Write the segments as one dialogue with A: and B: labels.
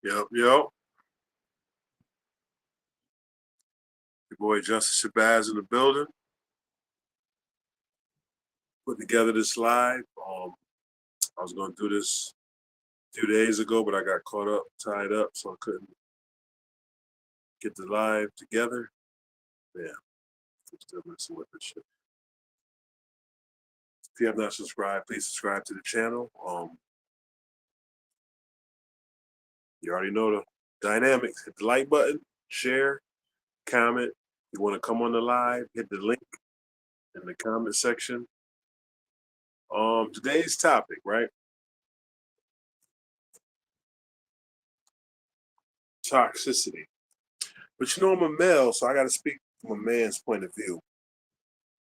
A: Yep, yep. Your boy Justice Shabazz in the building. Putting together this live. I was going to do this a few days ago, but I got caught up, tied up, so I couldn't get the live together. Yeah, I'm still messing with this shit. If you have not subscribed, please subscribe to the channel. You already know the dynamics. Hit the like button, share, comment. You want to come on the live, hit the link in the comment section. Today's topic, right? Toxicity. But you know, I'm a male, so I got to speak from a man's point of view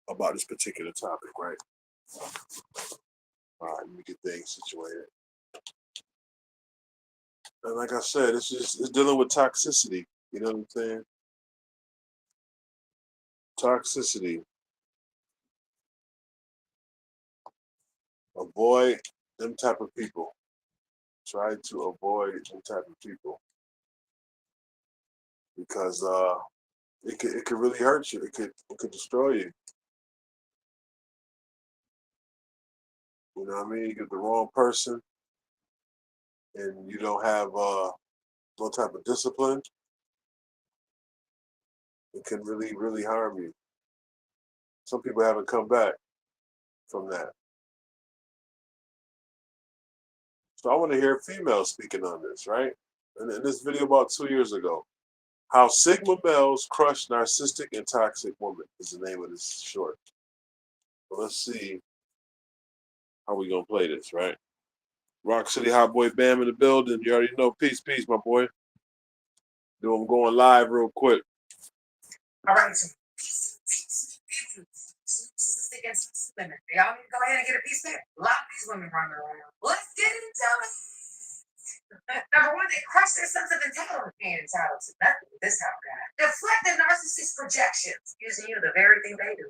A: about this particular topic, right? All right, let me get things situated. And like I said, it's dealing with toxicity. You know what I'm saying? Toxicity. Avoid them type of people. Try to avoid them type of people because it could really hurt you. It could destroy you. You know what I mean? You get the wrong person, and you don't have no type of discipline. It can really harm you. Some people haven't come back from that. So I want to hear females speaking on this, right? And in this video about 2 years ago, how Sigma males crush narcissistic and toxic women is the name of this short. So let's see how we gonna play this, right? Rock City Hot Boy Bam in the building. You already know. Peace, peace, my boy. I'm going live real quick.
B: All right, so against women. Y'all need to go ahead and get a piece there. A lot of these women running around. Let's get into it. Number one, they crush their sense of entitlement, being entitled to nothing with this type of guy. Deflect the narcissist projections, using you the very thing they do.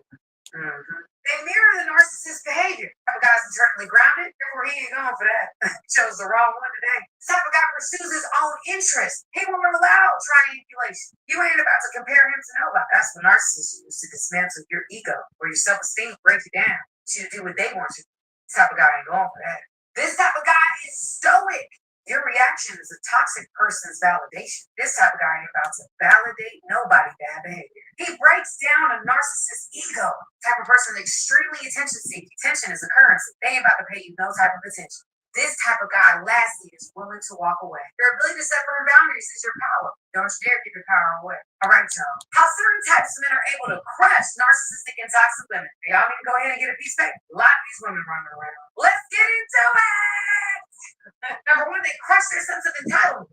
B: They mirror the narcissist's behavior. Type of guy's internally grounded, therefore he ain't going for that. Chose the wrong one today. This type of guy pursues his own interest. He won't allow triangulation. You ain't about to compare him to nobody. That's the narcissist use to dismantle your ego or your self-esteem, break you down. To do what they want you to. This type of guy ain't going for that. This type of guy is stoic. Your reaction is a toxic person's validation. This type of guy ain't about to validate nobody bad behavior. He breaks down a narcissist's ego. Type of person extremely attention seeking. Attention is a currency. They ain't about to pay you no type of attention. This type of guy, lastly, is willing to walk away. Your ability to set firm boundaries is your power. Don't you dare give your power away. All right, y'all. How certain types of men are able to crush narcissistic and toxic women. Y'all need to go ahead and get a piece back. A lot of these women running around. Let's get into it. Number one, they crush their sense of entitlement.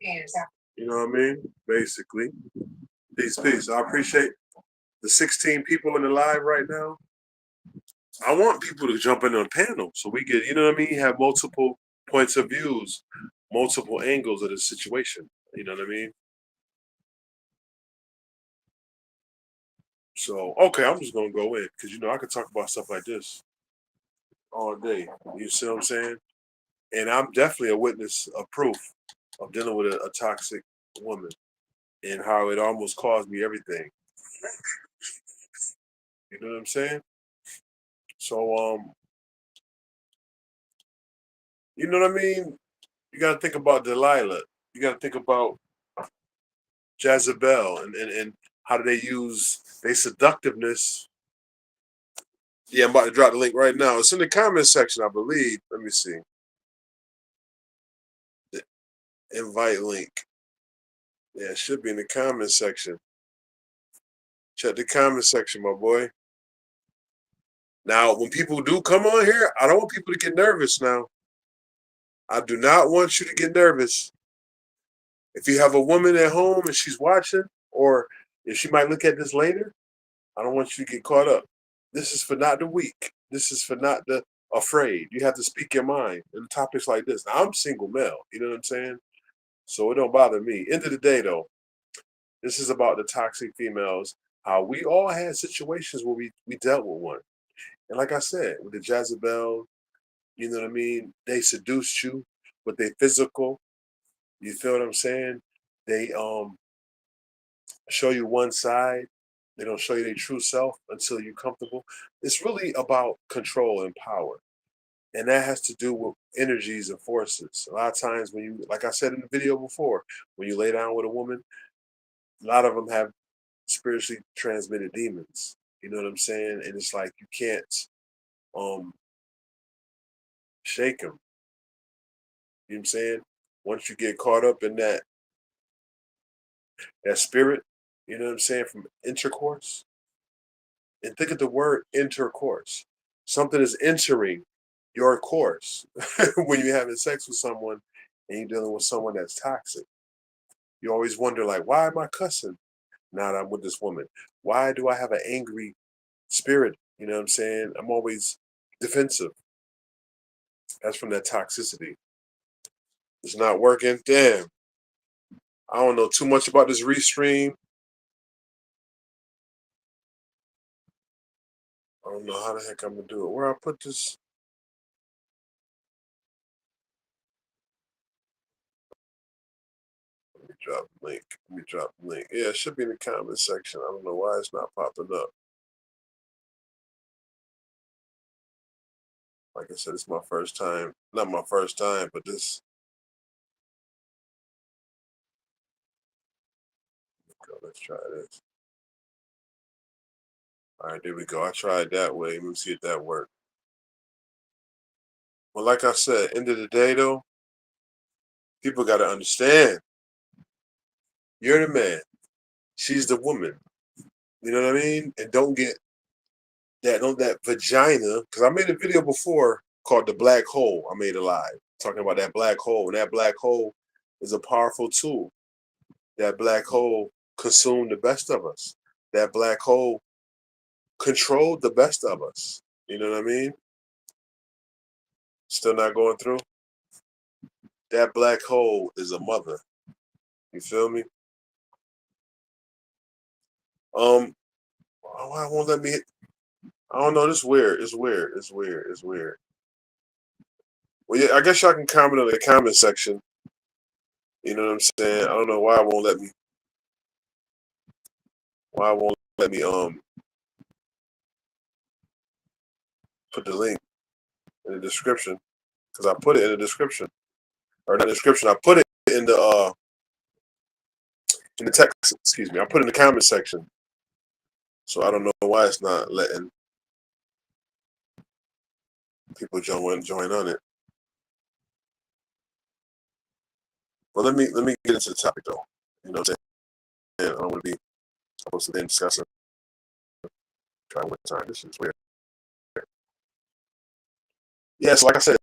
B: You know what I mean? Basically. Peace, peace. I appreciate the 16 people in the live right now. I want people to jump in on the panel so we get, you know what I mean, have multiple points of views, multiple angles of the situation. You know what I mean? So, okay, I'm just gonna go in because I could talk about stuff like this all day. You see what I'm saying? And I'm definitely a witness of proof of dealing with a toxic woman and how it almost caused me everything. You know what I'm saying? So, you know what I mean? You got to think about Delilah. You got to think about Jezebel and how do they use their seductiveness. Yeah, I'm about to drop the link right now. It's in the comment section, I believe. Let me see. The invite link. Yeah, it should be in the comment section. Check the comment section, my boy. Now, when people do come on here, I don't want people to get nervous now. I do not want you to get nervous. If you have a woman at home and she's watching, or if she might look at this later, I don't want you to get caught up. This is for not the weak. This is for not the afraid. You have to speak your mind in topics like this. Now, I'm single male. You know what I'm saying? So it don't bother me. End of the day, though, this is about the toxic females, how we all had situations where we dealt with one. And like I said, with the Jezebel, you know what I mean? They seduced you with their physical.
A: You feel what I'm saying? They show you one side. They don't show you their true self until you're comfortable. It's really about control and power. And that has to do with energies and forces. A lot of times when you, like I said in the video before, when you lay down with a woman, a lot of them have spiritually transmitted demons. You know what I'm saying? And it's like you can't um shake them. You know what I'm saying? Once you get caught up in that spirit, you know what I'm saying, from intercourse. And think of the word intercourse. Something is entering your course when you're having sex with someone and you're dealing with someone that's toxic. You always wonder, like, why am I cussing now that I'm with this woman? Why do I have an angry spirit? You know what I'm saying? I'm always defensive. That's from that toxicity. It's not working. Damn. I don't know too much about this restream. I don't know how the heck I'm gonna do it. Where I put this? Let me drop the link. Let me drop the link. Yeah, it should be in the comment section. I don't know why it's not popping up. Like I said, it's my first time. Not my first time, but this. Let's try this. All right, there we go. I tried that way. Let me see if that worked. Well, like I said, end of the day, though, people got to understand. You're the man. She's the woman. You know what I mean? And don't get that vagina. Because I made a video before called The Black Hole. I made it live. Talking about that black hole. And that black hole is a powerful tool. That black hole consumed the best of us. That black hole controlled the best of us. You know what I mean? Still not going through? That black hole is a mother. You feel me? Why won't let me hit? I don't know. This is weird. It's weird. It's weird. It's weird. Well, yeah, I guess y'all can comment on the comment section. You know what I'm saying? I don't know why it won't let me. Why it won't let me put the link in the description? Because I put it in the description, or not description. I put it in the text. Excuse me. I put it in the comment section. So I don't know why it's not letting people join on it. Well, let me get into the topic though. You know what I'm saying? I don't want to be supposed to then discuss it. Try one time. This is weird. Yeah, so like I said,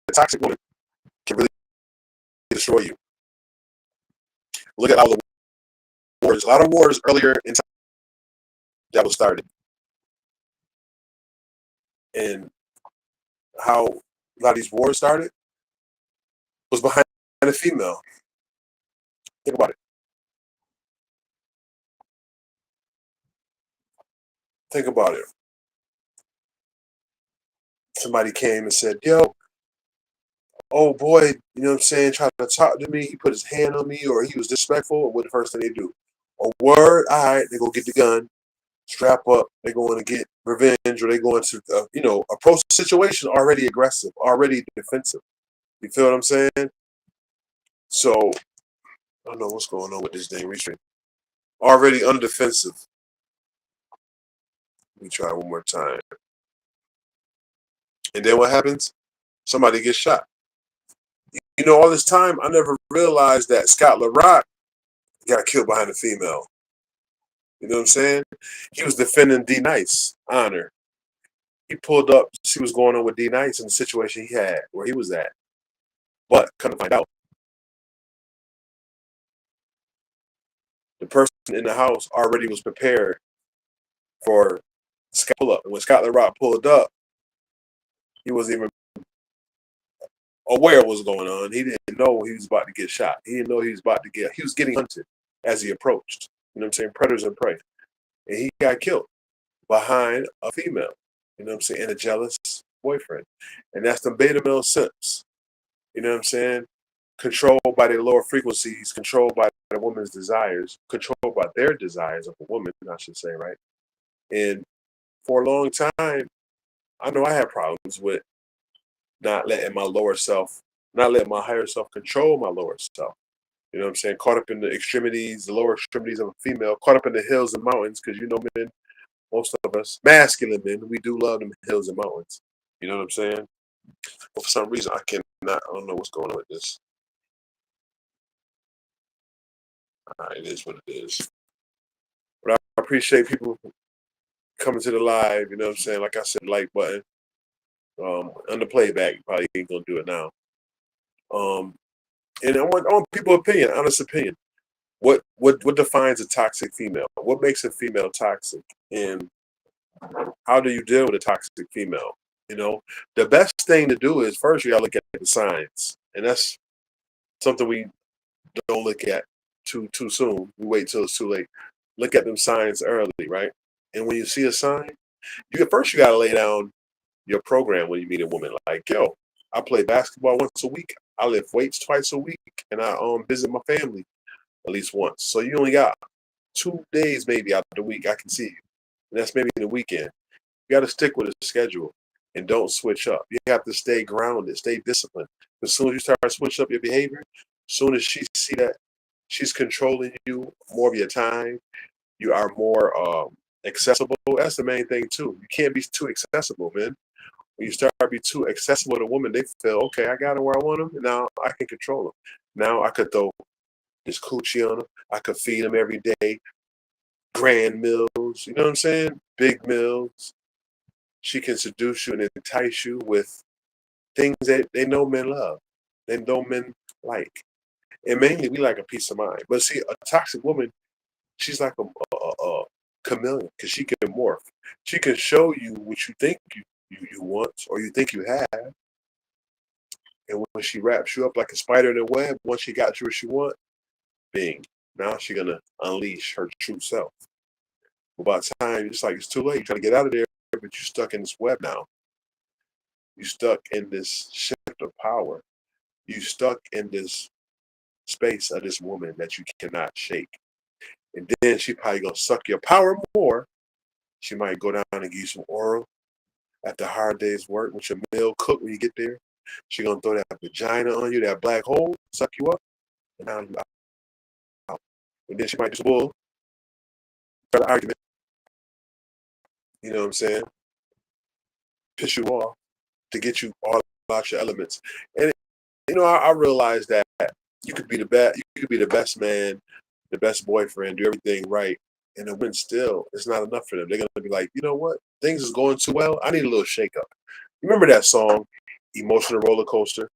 A: the toxic woman can really destroy you. Look at all the wars. A lot of wars earlier in time that was started, and how a lot of these wars started was behind a female. Think about it. Think about it. Somebody came and said, "Yo, oh boy, you know what I'm saying, trying to talk to me. He put his hand on me, or he was disrespectful." And what the first thing they do? A word. All right, they go get the gun, strap up. They going to get revenge, or they going to, approach the situation already aggressive, already defensive. You feel what I'm saying? So I don't know what's going on with this dang restream. Already undefensive. Let me try one more time. And then what happens? Somebody gets shot. You know, all this time, I never realized that Scott LaRock got killed behind a female. You know what I'm saying? He was defending D Nice honor. He pulled up, see what's going on with D Nice and the situation he had, where he was at. But come to find out, the person in the house already was prepared for Scott pull up. And when Scott LaRock pulled up, he wasn't even aware of what was going on. He didn't know he was about to get shot. He didn't know he was getting hunted as he approached. You know what I'm saying? Predators and prey. And he got killed behind a female. You know what I'm saying? And a jealous boyfriend. And that's the beta male simps. You know what I'm saying? controlled by their lower frequencies, controlled by the woman's desires, controlled by their desires of a woman, I should say, right? And for a long time, I know I had problems with not letting my lower self, not letting my higher self control my lower self. You know what I'm saying? Caught up in the extremities, the lower extremities of a female, caught up in the hills and mountains, because you know, men, most of us, masculine men, we do love them hills and mountains. You know what I'm saying? But for some reason, I don't know what's going on with this. All right, it is what it is. But I appreciate people coming to the live, you know what I'm saying? Like I said, like button. On the playback, you probably ain't gonna do it now. And I want people's opinion, honest opinion. What defines a toxic female? What makes a female toxic? And how do you deal with a toxic female? You know, the best thing to do is first you gotta look at the signs. And that's something we don't look at too soon. We wait till it's too late. Look at them signs early, right? And when you see a sign, you gotta lay down your program when you meet a woman. Like, yo, I play basketball once a week. I lift weights twice a week, and I visit my family at least once. So you only got 2 days maybe out of the week I can see you, and that's maybe the weekend. You got to stick with a schedule and don't switch up. You have to stay grounded, stay disciplined. As soon as you start switching up your behavior, as soon as she see that she's controlling you more of your time, you are more accessible. That's the main thing too. You can't be too accessible, man. When you start to be too accessible to women, they feel, okay, I got them where I want them, and now I can control them. Now I could throw this coochie on them. I could feed them every day, grand meals. You know what I'm saying? Big meals. She can seduce you and entice you with things that they know men love, they know men like. And mainly, we like a peace of mind. But see, a toxic woman, she's like a chameleon because she can morph. She can show you what you think you want or you think you have. And when she wraps you up like a spider in a web, once she got you what she want, bing. Now she's gonna unleash her true self. But by the time it's like it's too late, you try to get out of there, but you're stuck in this web now. You're stuck in this shift of power. You're stuck in this space of this woman that you cannot shake. And then she probably gonna suck your power more. She might go down and give you some oral after a hard day's work with your meal cooked when you get there. She gonna throw that vagina on you, that black hole, suck you up, and now you out. And then she might do some bull, try to argument, you know what I'm saying? Piss you off to get you all out your elements. And I realized that you could be the best man, the best boyfriend, do everything right, and the win still it's not enough for them. They're gonna be like, you know what? Things is going too well. I need a little shake up. Remember that song, Emotional Roller Coaster?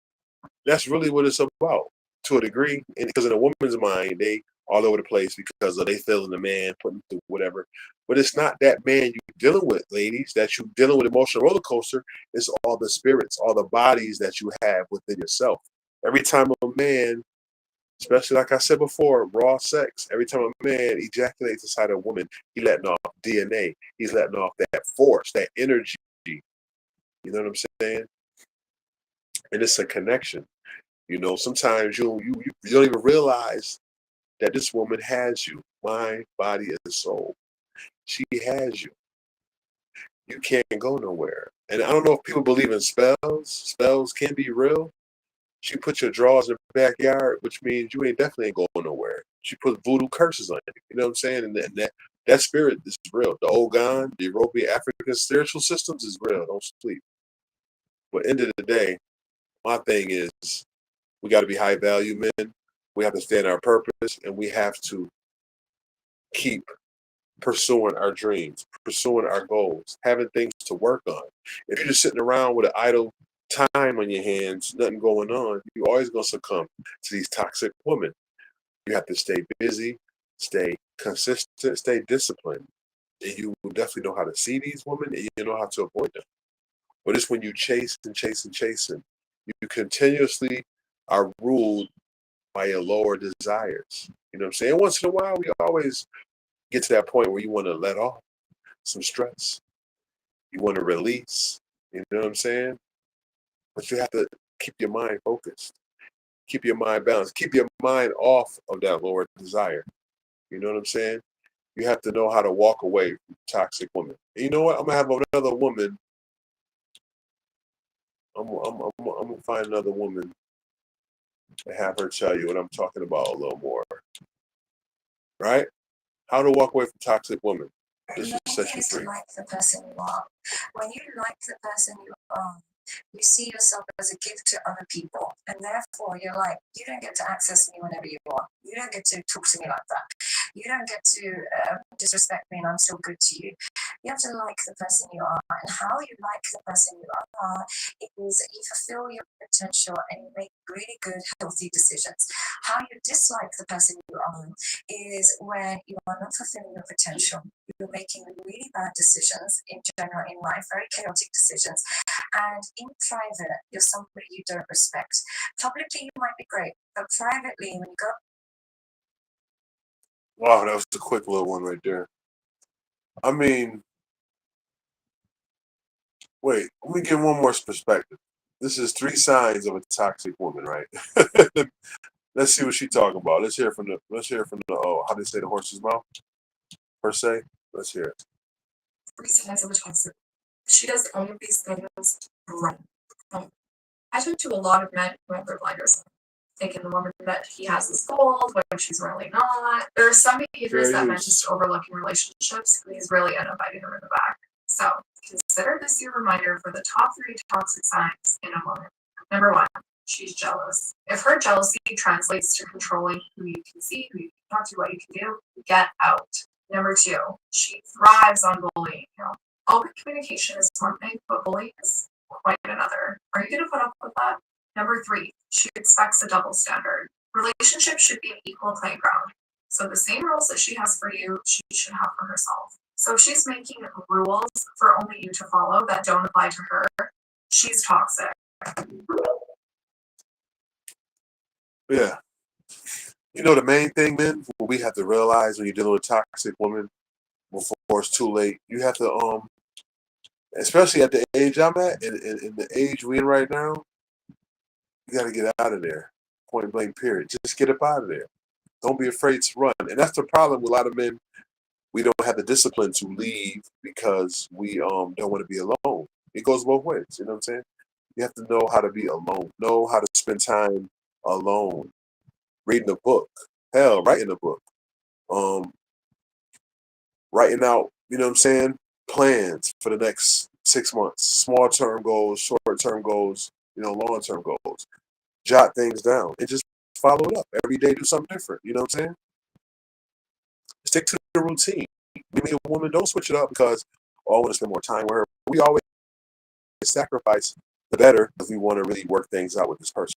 A: That's really what it's about to a degree. And because in a woman's mind, they all over the place because of they feeling the man, putting through whatever. But it's not that man you dealing with, ladies, that you dealing with emotional roller coaster. It's all the spirits, all the bodies that you have within yourself. Every time a man, especially like I said before, raw sex, every time a man ejaculates inside a woman, he letting off DNA. He's letting off that force, that energy. You know what I'm saying? And it's a connection. Sometimes you don't even realize that this woman has you, mind, body, and soul. She has you. You can't go nowhere. And I don't know if people believe in spells. Spells can be real. She put your drawers in the backyard, which means you ain't definitely ain't going nowhere. She put voodoo curses on you. You know what I'm saying? And that spirit is real. The Ogan, the European African spiritual systems is real. Don't sleep. But end of the day, my thing is we got to be high value men. We have to stand our purpose, and we have to keep pursuing our dreams, pursuing our goals, having things to work on. If you're just sitting around with an idle time on your hands, nothing going on, you're always going to succumb to these toxic women. You have to stay busy, stay consistent, stay disciplined. And you will definitely know how to see these women and you know how to avoid them. But it's when you chase and chase and chasing, you continuously are ruled by your lower desires. You know what I'm saying? Once in a while, we always get to that point where you want to let off some stress. You want to release. You know what I'm saying? But you have to keep your mind focused. Keep your mind balanced. Keep your mind off of that lower desire. You know what I'm saying? You have to know how to walk away from toxic women. And you know what? I'm gonna have another woman. I'm gonna find another woman and have her tell you what I'm talking about a little more. Right? How to walk away from toxic women. This is session 3.
C: Like the person you are. When you like the person you are, you see yourself as a gift to other people, and therefore you're like, you don't get to access me whenever you want. You don't get to talk to me like that. You don't get to disrespect me, and I'm still good to you. You have to like the person you are, and how you like the person you are is you fulfill your potential and you make really good, healthy decisions. How you dislike the person you are is when you are not fulfilling your potential. You're making really bad decisions in general in life, very chaotic decisions. And in private, you're somebody you don't respect. Publicly, you might be great, but privately, when you go.
A: Wow, that was a quick little one right there. I mean, wait, let me give one more perspective. This is 3 signs of a toxic woman, right? Let's see what she's talking about. Let's hear from the how they say the horse's mouth, per se. Let's hear it.
D: 3 signs of a toxic. She does all of these things wrong. I talk to a lot of men who have their blinders on, thinking the woman that he has is gold when she's really not. There are some behaviors that men just overlook in relationships, and these really end up biting them in the back. So consider this your reminder for the top 3 toxic signs in a woman. Number 1, she's jealous. If her jealousy translates to controlling who you can see, who you can talk to, what you can do, get out. Number 2, she thrives on bullying you. Open communication is one thing, but bullying is quite another. Are you going to put up with that? Number 3, she expects a double standard. Relationships should be an equal playground. So the same rules that she has for you, she should have for herself. So if she's making rules for only you to follow that don't apply to her, she's toxic.
A: Yeah. You know the main thing, man, what we have to realize when you're dealing with a toxic woman before it's too late, you have to especially at the age I'm at, in the age we're in right now, you got to get out of there. Point blank, period. Just get up out of there. Don't be afraid to run. And that's the problem with a lot of men. We don't have the discipline to leave because we don't want to be alone. It goes both ways. You know what I'm saying? You have to know how to be alone. Know how to spend time alone. Reading a book. Hell, writing a book. Writing out, you know what I'm saying, plans for the next 6 months. Small term goals, short term goals, long term goals. Jot things down and just follow it up. Every day do something different. You know what I'm saying? Stick to the routine. Maybe a woman, don't switch it up because, I want to spend more time with her. We always sacrifice the better because we want to really work things out with this person.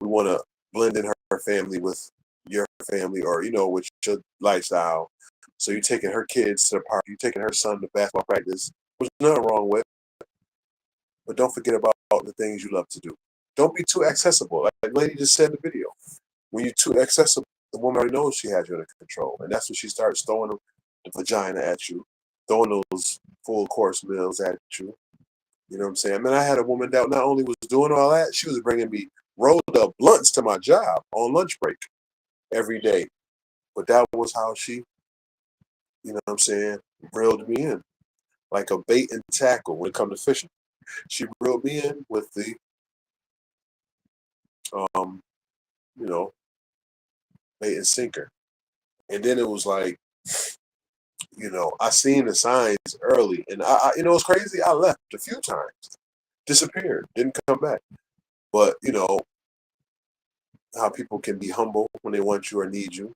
A: We want to blend in her family with your family or, with your lifestyle. So you're taking her kids to the park, you're taking her son to basketball practice, which there's nothing wrong with. But don't forget about the things you love to do. Don't be too accessible. Like the lady just said in the video. When you're too accessible, the woman already knows she has you under control. And that's when she starts throwing the vagina at you, throwing those full course meals at you. You know what I'm saying? I mean, I had a woman that not only was doing all that, she was bringing me rolled up blunts to my job on lunch break every day. But that was how she, you know what I'm saying, reeled me in. Like a bait and tackle when it comes to fishing. She reeled me in with the, bait and sinker. And then it was like, I seen the signs early. And it's crazy. I left a few times. Disappeared. Didn't come back. But, how people can be humble when they want you or need you.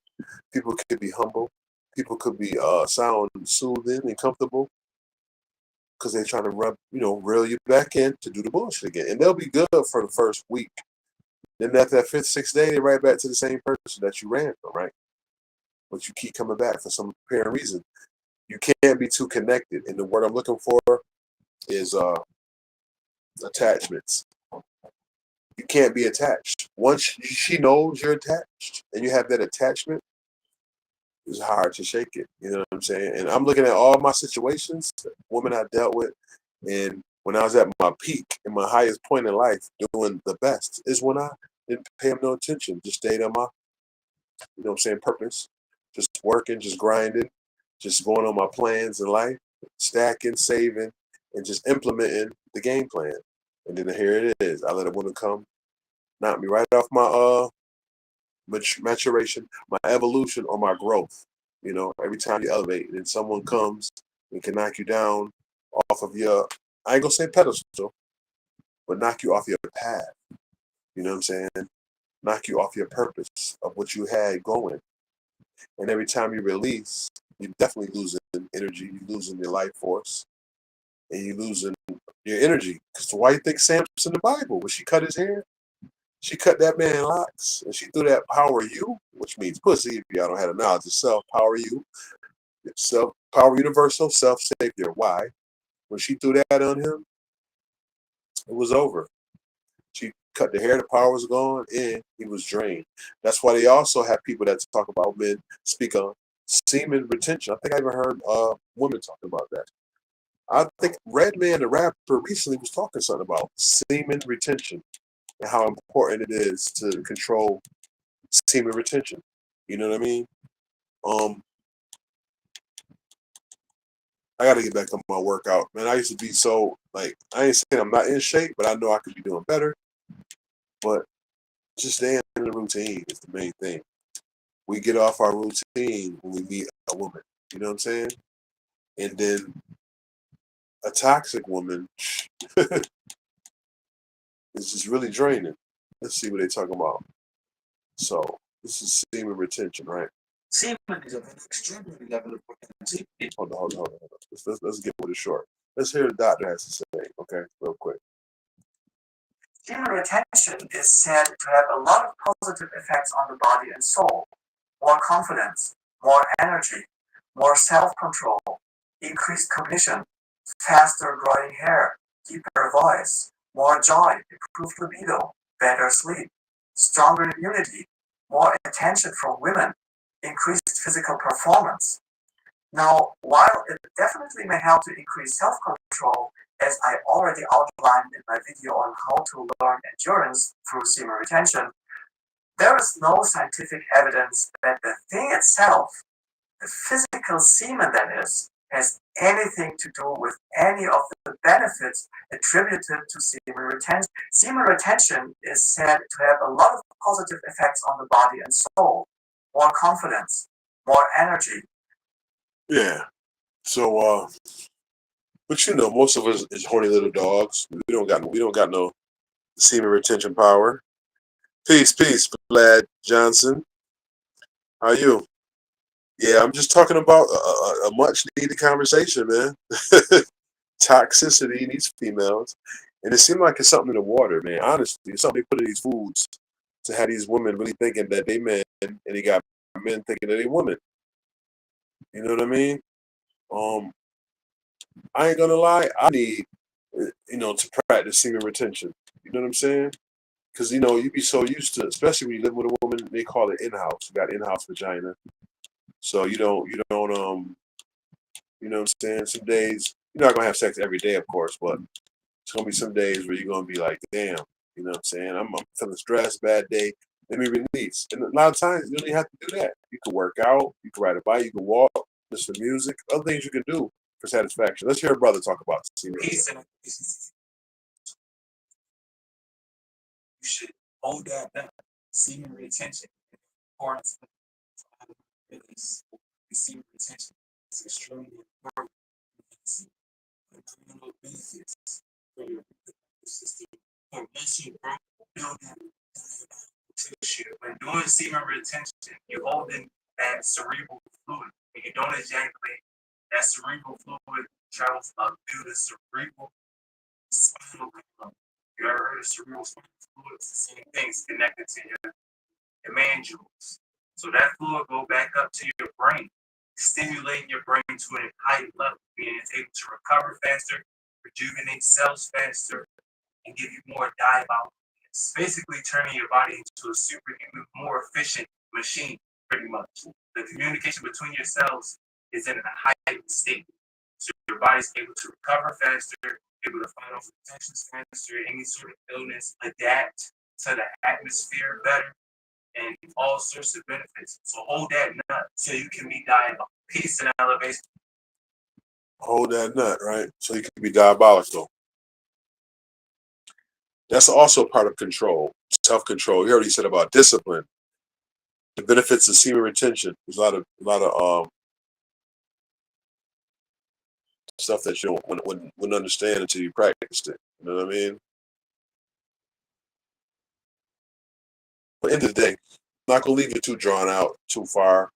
A: People can be humble. People could be sound soothing and comfortable because they're trying to reel you back in to do the bullshit again. And they'll be good for the first week. Then after that 5th, 6th day, they're right back to the same person that you ran from, right? But you keep coming back for some apparent reason. You can't be too connected. And the word I'm looking for is attachments. You can't be attached. Once she knows you're attached and you have that attachment, it's hard to shake it. You know what I'm saying? And I'm looking at all my situations, women I dealt with, and When I was at my peak and my highest point in life, doing the best, is when I didn't pay him no attention. Just stayed on my, purpose. Just working, just grinding, just going on my plans in life, stacking, saving, and just implementing the game plan. And then here it is. I let a woman come, knock me right off my maturation, my evolution, or my growth. Every time you elevate, and someone comes and can knock you down off of your, I ain't gonna say pedestal, but knock you off your path. You know what I'm saying? Knock you off your purpose of what you had going. And every time you release, you're definitely losing energy, you're losing your life force, and you're losing your energy. Because why you think Samson in the Bible, when she cut his hair, she cut that man locks, and she threw that power you, which means pussy, if y'all don't have the knowledge of self, power you, self, power universal, self-savior. Why? When she threw that on him, it was over. She cut the hair, the power was gone, and he was drained. That's why they also have people that talk about men speak on semen retention. I think I even heard women talking about that. I think Redman, the rapper, recently was talking something about semen retention and how important it is to control semen retention. You know what I mean? I got to get back on my workout, man. I used to be so like, I ain't saying I'm not in shape, but I know I could be doing better. But just staying in the routine is the main thing. We get off our routine when we meet a woman. You know what I'm saying? And then a toxic woman is just really draining. Let's see what they're talking about. So this is semen retention, right?
E: Semen is an extremely level of potency.
A: Hold on. Let's get with it short. Let's hear what the doctor has to say, okay, real quick.
F: Semen retention is said to have a lot of positive effects on the body and soul. More confidence, more energy, more self-control, increased cognition, faster growing hair, deeper voice, more joy, improved libido, better sleep, stronger immunity, more attention from women, increased physical performance. Now, while it definitely may help to increase self-control, as I already outlined in my video on how to learn endurance through semen retention, there is no scientific evidence that the thing itself, the physical semen that is, has anything to do with any of the benefits attributed to semen retention. Semen retention is said to have a lot of positive effects on the body and soul. More confidence, more energy.
A: Yeah. So, but most of us is horny little dogs. We don't got no semen retention power. Peace, Vlad Johnson. How you? Yeah, I'm just talking about a much needed conversation, man. Toxicity in these females, and it seemed like it's something in the water, man. Honestly, it's something they put in these foods to have these women really thinking that they men, and they got men thinking that they women. You know what I mean? Um, I ain't gonna lie. I need, to practice semen retention. You know what I'm saying? Because you be so used to, especially when you live with a woman, they call it in-house. You got in-house vagina, so you know what I'm saying. Some days you're not gonna have sex every day, of course, but it's gonna be some days where you're gonna be like, damn, you know what I'm saying. I'm feeling stressed, bad day. Let me release. And a lot of times you don't even have to do that. You can work out, you can ride a bike, you can walk, listen to music, other things you can do for satisfaction. Let's hear a brother talk about semen retention.
E: You should hold that down. Semen retention. Importance of release. Semen retention is extremely important. Phenomenal benefits for your reproductive system. But once you build that tissue, when doing semen retention, you're holding that cerebral fluid. When you don't ejaculate, that cerebral fluid travels up through the cerebral spinal column. You ever heard of cerebral spinal fluid? It's the same thing. It's connected to your mandibles. So that fluid go back up to your brain, stimulating your brain to an heightened level, meaning it's able to recover faster, rejuvenate cells faster, and give you more diabolical. It's basically turning your body into a superhuman, more efficient machine, pretty much. The communication between your cells is in a heightened state. So your body's able to recover faster, able to fight off infections faster, any sort of illness, adapt to the atmosphere better, and all sorts of benefits. So hold that nut so you can be diabolical. Peace and elevation.
A: Hold that nut, right? So you can be diabolical. That's also part of control, self-control. You already said about discipline. The benefits of semen retention. There's a lot of stuff that you wouldn't understand until you practiced it. You know what I mean? But at the end of the day, I'm not gonna leave it too drawn out, too far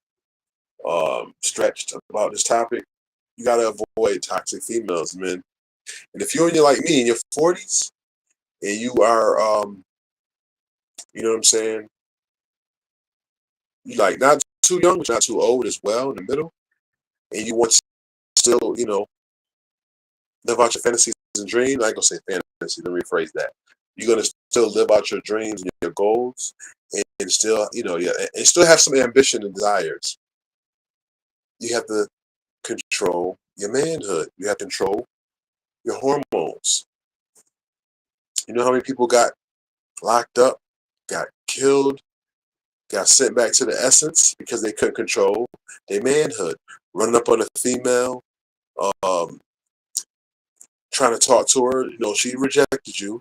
A: stretched about this topic. You gotta avoid toxic females, man. And if you're like me in your 40s and you are, you know what I'm saying, you like not too young, but not too old as well, in the middle, and you want to still, live out your fantasies and dreams. I ain't gonna say fantasy. Let me rephrase that. You're gonna still live out your dreams and your goals, and still, and still have some ambition and desires. You have to control your manhood. You have to control your hormones. You know how many people got locked up, got killed, got sent back to the essence because they couldn't control their manhood, running up on a female, um, trying to talk to her. She rejected you,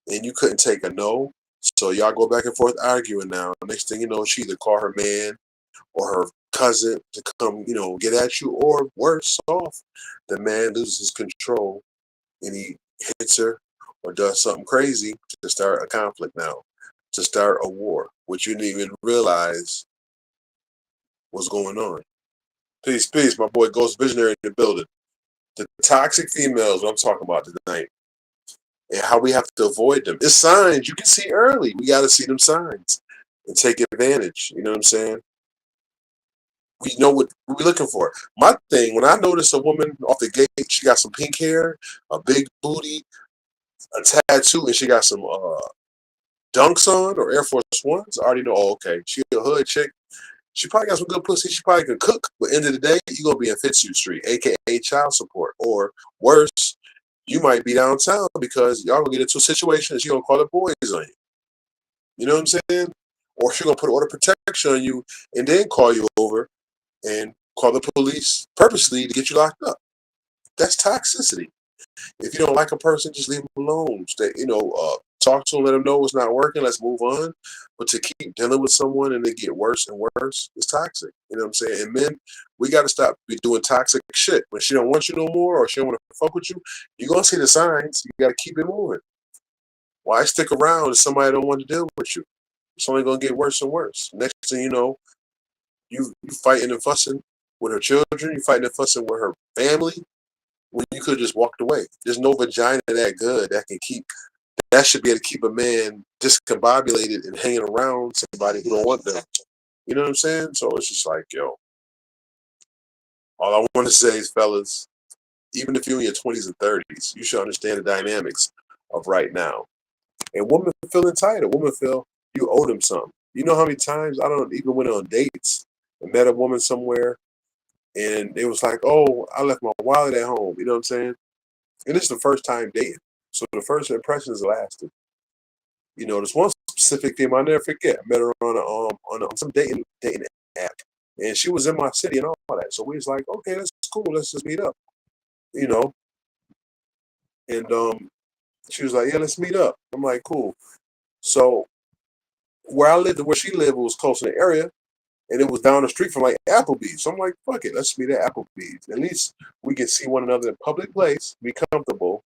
A: and you couldn't take a no. So y'all go back and forth arguing now. Next thing you know, she either call her man or her cousin to come, get at you, or worse off, the man loses control and he hits her or does something crazy to start a conflict now, to start a war, which you didn't even realize was going on. Peace, my boy Ghost Visionary in the building. The toxic females, what I'm talking about tonight, and how we have to avoid them. It's signs you can see early. We got to see them signs and take advantage. You know what I'm saying? We know what we're looking for. My thing, when I notice a woman off the gate, she got some pink hair, a big booty, a tattoo, and she got some Dunks on or Air Force Ones, I already know, okay, she a hood chick. She probably got some good pussy. She probably can cook. But end of the day, you're going to be in Fitzhugh Street, a.k.a. child support. Or worse, you might be downtown because y'all going to get into a situation that you're going to call the boys on you. You know what I'm saying? Or she's going to put order of protection on you and then call you over and call the police purposely to get you locked up. That's toxicity. If you don't like a person, just leave them alone. Stay, talk to them, let them know it's not working. Let's move on. But to keep dealing with someone and they get worse and worse is toxic. You know what I'm saying? And men, we got to stop doing toxic shit. When she don't want you no more or she don't want to fuck with you, you're going to see the signs. You got to keep it moving. Why stick around if somebody don't want to deal with you? It's only going to get worse and worse. Next thing you know, you fighting and fussing with her children. You fighting and fussing with her family. When you could have just walked away. There's no vagina that good that should be able to keep a man discombobulated and hanging around somebody who don't want them. You know what I'm saying? So it's just like, yo, all I want to say is, fellas, even if you're in your 20s and 30s, you should understand the dynamics of right now. And women feel entitled. Women feel you owe them something. You know how many times I don't even went on dates and met a woman somewhere and it was like, oh, I left my wallet at home. You know what I'm saying? And this is the first time dating. So the first impressions lasted. There's one specific thing I'll never forget. I met her on some dating app. And she was in my city and all that. So we was like, okay, that's cool. Let's just meet up. And she was like, yeah, let's meet up. I'm like, cool. So where she lived was close in the area. And it was down the street from like Applebee's. So I'm like, fuck it, let's meet at Applebee's. At least we can see one another in a public place, be comfortable,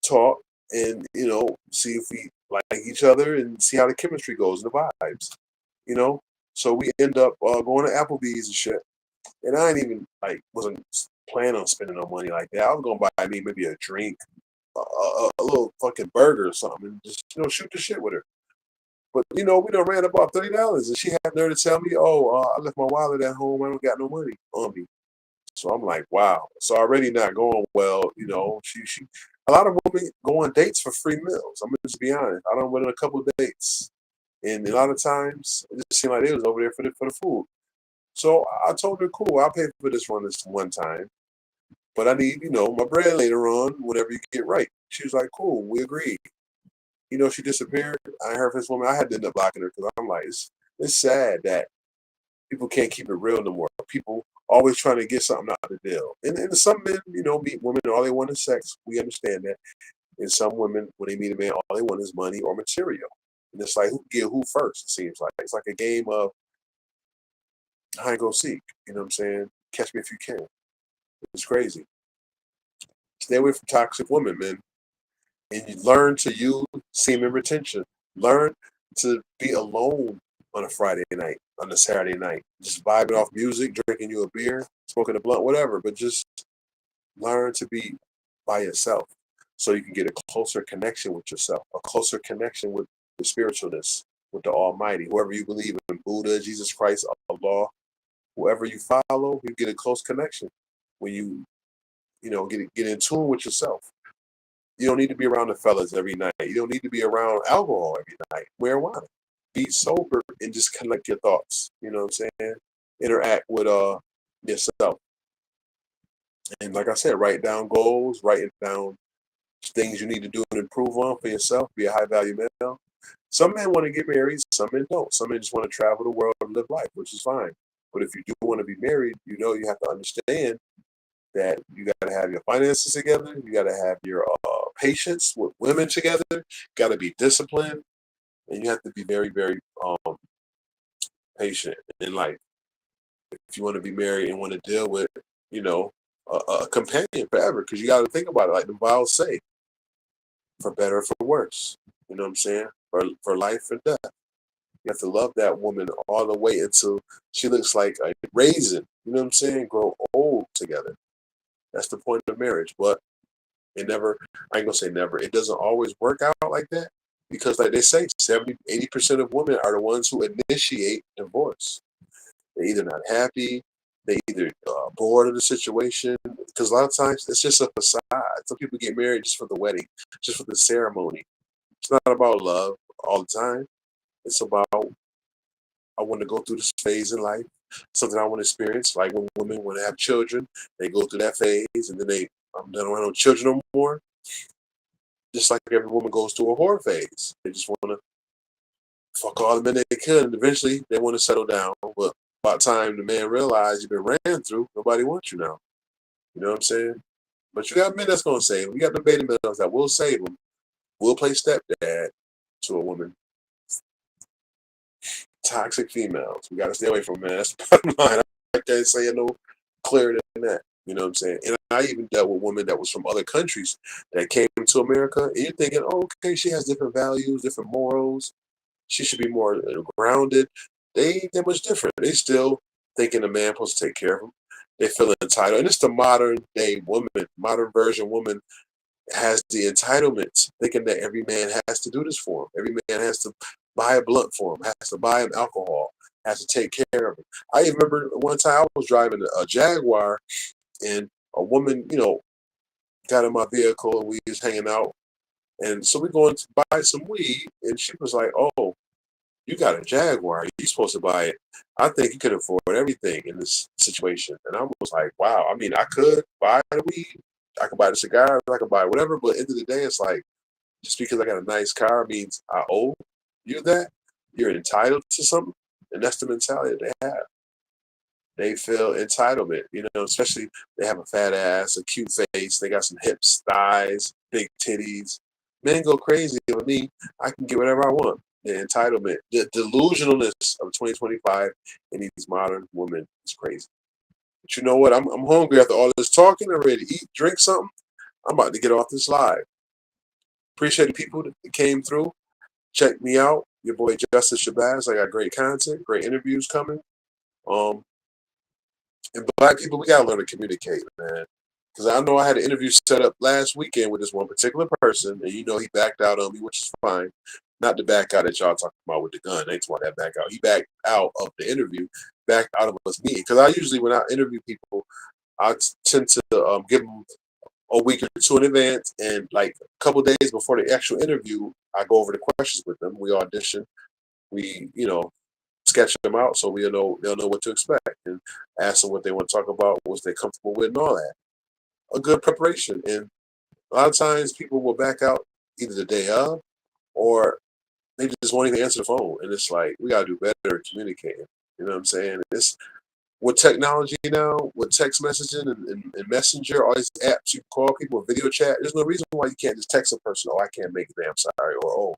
A: talk, and see if we like each other and see how the chemistry goes and the vibes. So we end up going to Applebee's and shit. And I ain't even wasn't planning on spending no money like that. I was gonna buy me maybe a drink, a little fucking burger or something, and just shoot the shit with her. But we done ran about $30, and she had nerve to tell me, "Oh, I left my wallet at home. I don't got no money on me." So I'm like, "Wow, it's already not going well." She. A lot of women go on dates for free meals. I'm gonna just be honest. I done went on a couple of dates, and a lot of times it just seemed like they was over there for the food. So I told her, "Cool, I'll pay for this one time." but I need, my bread later on whenever you get right. She was like, cool, we agreed. She disappeared. I heard from this woman. I had to end up blocking her because I'm like, it's sad that people can't keep it real no more. People always trying to get something out of the deal. And some men, meet women, all they want is sex. We understand that. And some women, when they meet a man, all they want is money or material. And it's like, who can get who first, it seems like. It's like a game of hide and go seek. You know what I'm saying? Catch me if you can. It's crazy. Stay away from toxic women, man. And you learn to use semen retention. Learn to be alone on a Friday night, on a Saturday night. Just vibing off music, drinking you a beer, smoking a blunt, whatever. But just learn to be by yourself so you can get a closer connection with yourself, a closer connection with the spiritualness, with the Almighty, whoever you believe in, Buddha, Jesus Christ, Allah, whoever you follow, you get a close connection when get in tune with yourself. You don't need to be around the fellas every night. You don't need to be around alcohol every night. Marijuana. Be sober and just collect your thoughts. You know what I'm saying? Interact with yourself. And like I said, write down goals, write down things you need to do and improve on for yourself. Be a high value male. Some men want to get married, some men don't. Some men just want to travel the world and live life, which is fine. But if you do want to be married, you have to understand that you got to have your finances together. You got to have your patience with women together. Got to be disciplined, and you have to be very, very patient in life if you want to be married and want to deal with, a companion forever. Because you got to think about it, like the Bible say, for better or for worse. You know what I'm saying? For life and death. You have to love that woman all the way until she looks like a raisin. You know what I'm saying? Grow old together. That's the point of marriage. But it never, I ain't gonna say never, it doesn't always work out like that. Because like they say, 70-80% of women are the ones who initiate divorce. They're either not happy, they either bored of the situation. Because a lot of times it's just a facade. Some people get married just for the wedding, just for the ceremony. It's not about love all the time. It's about, I want to go through this phase in life, something I want to experience. Like when women want to have children, they go through that phase, and then I'm done around with children no more. Just like every woman goes through a whore phase, they just want to fuck all the men they could, and eventually they want to settle down. But by the time the man realizes you've been ran through, nobody wants you now. You know what I'm saying? But you got men that's gonna save them. You got the beta males that will save them. Will play stepdad to a woman. Toxic females. We gotta stay away from, man. That's the bottom line. I can't say it no clearer than that. You know what I'm saying? And I even dealt with women that was from other countries that came to America, and you're thinking, oh, okay, she has different values, different morals. She should be more grounded. They ain't that much different. They still thinking a man supposed to take care of them. They feel entitled. And it's the modern day woman, modern version woman has the entitlement, thinking that every man has to do this for him. Every man has to buy a blunt for him, has to buy him alcohol, has to take care of him. I even remember one time I was driving a Jaguar, and a woman, got in my vehicle, and we was hanging out. And so we going to buy some weed, and she was like, oh, you got a Jaguar. You're supposed to buy it. I think you could afford everything in this situation. And I was like, wow. I mean, I could buy the weed. I could buy the cigars. I could buy whatever. But at the end of the day, it's like, just because I got a nice car means I owe you that. You're entitled to something. And that's the mentality they have. They feel entitlement, especially they have a fat ass, a cute face. They got some hips, thighs, big titties. Men go crazy with me. I can get whatever I want. The entitlement, the delusionalness of 2025 in these modern women is crazy. But you know what? I'm hungry after all this talking. I'm ready to eat, drink something. I'm about to get off this live. Appreciate the people that came through. Check me out. Your boy Justice Shabazz. I got great content, great interviews coming. And black people, we gotta learn to communicate, man. Because I know I had an interview set up last weekend with this one particular person, and he backed out on me, which is fine. Not the back out that y'all talking about with the gun. They just want that back out. He backed out of the interview, backed out of us meeting. Because I usually, when I interview people, I tend to give them a week or two in advance, and like a couple days before the actual interview, I go over the questions with them. We audition. We, sketch them out so they'll know what to expect and ask them what they want to talk about, what they're comfortable with, and all that. a good preparation. And a lot of times people will back out either the day of or they just won't even answer the phone. And it's like, we got to do better at communicating. You know what I'm saying? It's with technology now, with text messaging and Messenger, all these apps you can call people, video chat. There's no reason why you can't just text a person, oh, I can't make it, I'm sorry, or oh,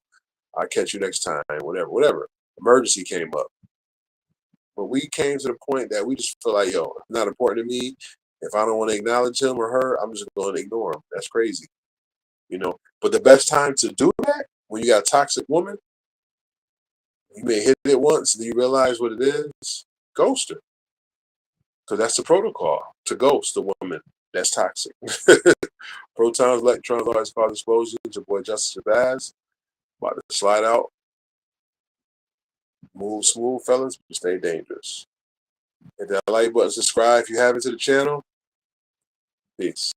A: I'll catch you next time, whatever. Emergency came up. But we came to the point that we just feel like, yo, it's not important to me. If I don't want to acknowledge him or her, I'm just going to ignore him. That's crazy, you know. But the best time to do that, when you got a toxic woman, you may hit it once and you realize what it is, ghost her. Because that's the protocol, to ghost a woman that's toxic. Protons, electrons, always cause explosions. Your boy Justice Shabazz, about to slide out. Move smooth, fellas, but stay dangerous. Hit that like button, subscribe if you haven't to the channel. Peace.